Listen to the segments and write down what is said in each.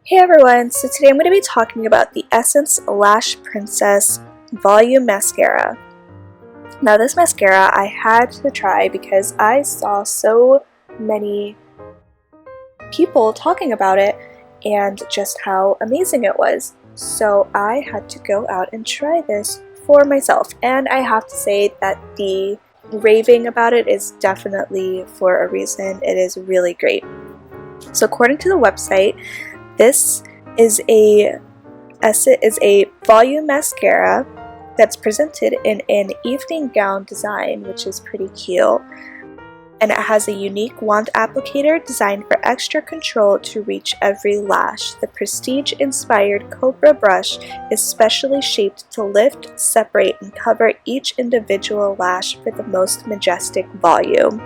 Hey everyone, so today I'm going to be talking about the Essence Lash Princess Volume Mascara. Now this mascara I had to try because I saw so many people talking about it and just how amazing it was. So I had to go out and try this for myself, and I have to say that the raving about it is definitely for a reason. It is really great. So according to the website, this is a volume mascara that's presented in an evening gown design, which is pretty cute. And it has a unique wand applicator designed for extra control to reach every lash. The prestige-inspired cobra brush is specially shaped to lift, separate, and cover each individual lash for the most majestic volume.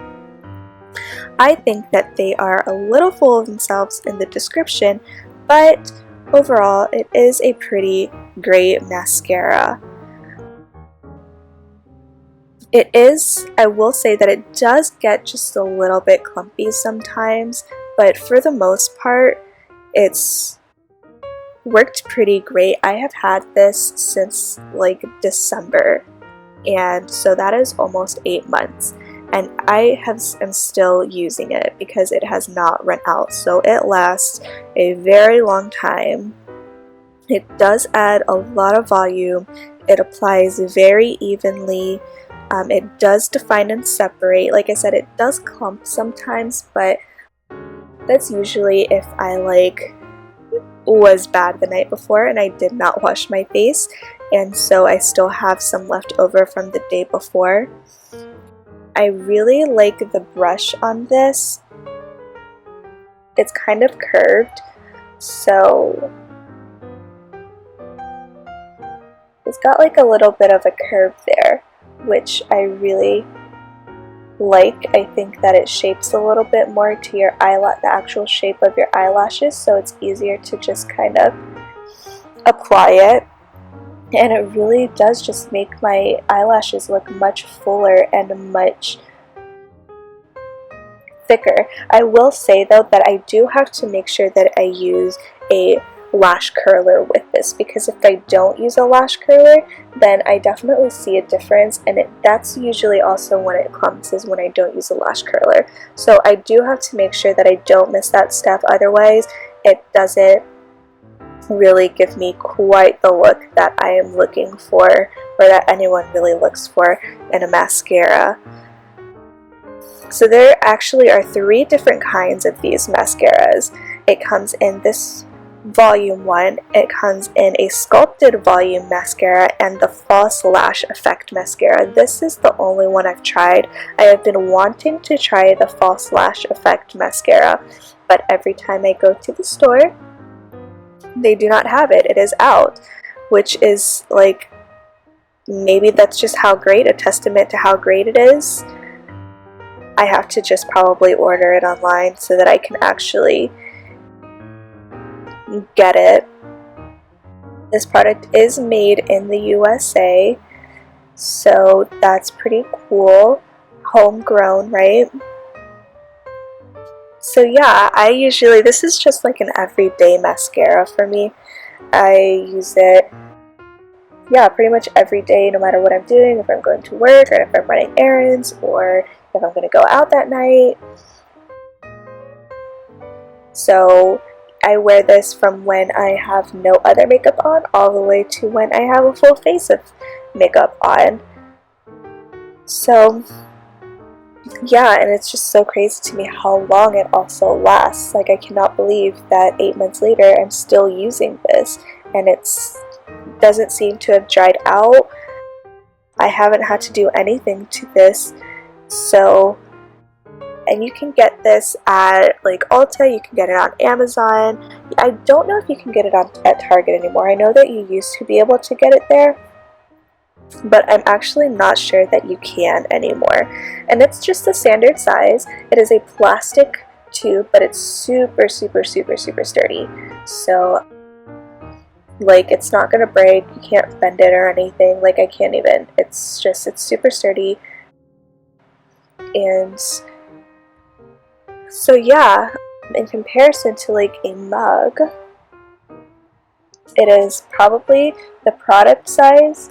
I think that they are a little full of themselves in the description, but overall it is a pretty great mascara. I will say that it does get just a little bit clumpy sometimes, but for the most part it's worked pretty great. I have had this since like December, and so that is almost 8 months. And I am still using it because it has not run out, so it lasts a very long time. It does add a lot of volume, it applies very evenly, it does define and separate. Like I said, it does clump sometimes, but that's usually if I was bad the night before and I did not wash my face, and so I still have some left over from the day before. I really like the brush on this. It's kind of curved, so it's got like a little bit of a curve there, which I really like. I think that it shapes a little bit more to your eyelash, the actual shape of your eyelashes, so it's easier to just kind of apply it. And it really does just make my eyelashes look much fuller and much thicker. I will say though that I do have to make sure that I use a lash curler with this, because if I don't use a lash curler, then I definitely see a difference, and that's usually also when it clumps, is when I don't use a lash curler. So I do have to make sure that I don't miss that step, otherwise it doesn't really give me quite the look that I am looking for, or that anyone really looks for in a mascara. So there actually are 3 different kinds of these mascaras. It comes in this volume 1, it comes in a sculpted volume mascara, and the false lash effect mascara. This is the only one I've tried. I have been wanting to try the false lash effect mascara, but every time I go to the store, they do not have it. It is out, which is like, maybe that's just a testament to how great it is. I have to just probably order it online so that I can actually get it. This product is made in the USA, so that's pretty cool. Homegrown, right? So yeah, this is just like an everyday mascara for me. I use it, yeah, pretty much every day, no matter what I'm doing, if I'm going to work, or if I'm running errands, or if I'm going to go out that night. So I wear this from when I have no other makeup on, all the way to when I have a full face of makeup on. So yeah, and it's just so crazy to me how long it also lasts. Like, I cannot believe that 8 months later I'm still using this, and it doesn't seem to have dried out. I haven't had to do anything to this. So, and you can get this at like Ulta, you can get it on Amazon. I don't know if you can get it at Target anymore. I know that you used to be able to get it there, but I'm actually not sure that you can anymore. And it's just a standard size. It is a plastic tube, but it's super sturdy. So like, it's not gonna break, you can't bend it or anything. Like, I can't even, it's super sturdy. And so yeah, in comparison to like a mug, It is probably, the product size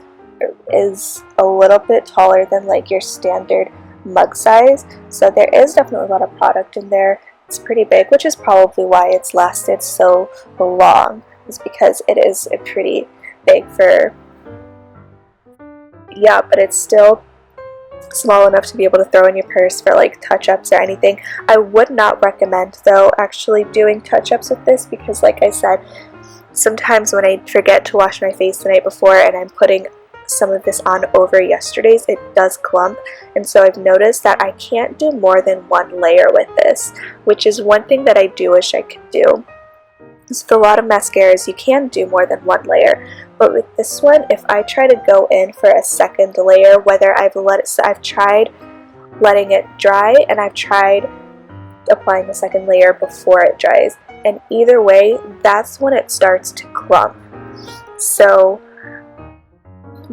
is a little bit taller than like your standard mug size, so there is definitely a lot of product in there. It's pretty big, which is probably why it's lasted so long, is because it is a pretty big for, yeah, but it's still small enough to be able to throw in your purse for like touch-ups or anything. I would not recommend though actually doing touch-ups with this, because like I said, sometimes when I forget to wash my face the night before and I'm putting some of this on over yesterday's, it does clump, and so I've noticed that I can't do more than one layer with this, which is one thing that I do wish I could do. With a lot of mascaras you can do more than one layer, but with this one, if I try to go in for a second layer, whether I've tried letting it dry and I've tried applying a second layer before it dries, and either way, that's when it starts to clump. So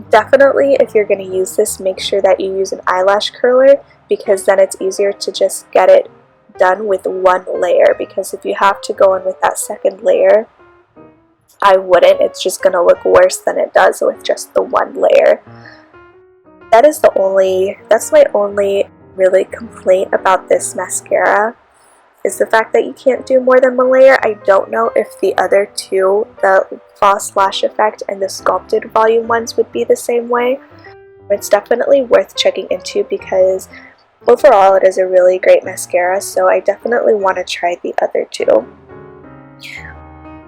definitely, if you're going to use this, make sure that you use an eyelash curler, because then it's easier to just get it done with one layer, because if you have to go in with that second layer, I wouldn't. It's just going to look worse than it does with just the one layer. That's my only really complaint about this mascara, is the fact that you can't do more than one layer. I don't know if the other two, the False Lash Effect and the Sculpted Volume ones, would be the same way. It's definitely worth checking into, because overall it is a really great mascara, so I definitely want to try the other two.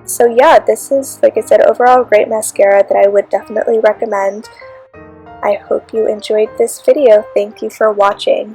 So yeah, this is, like I said, overall a great mascara that I would definitely recommend. I hope you enjoyed this video. Thank you for watching.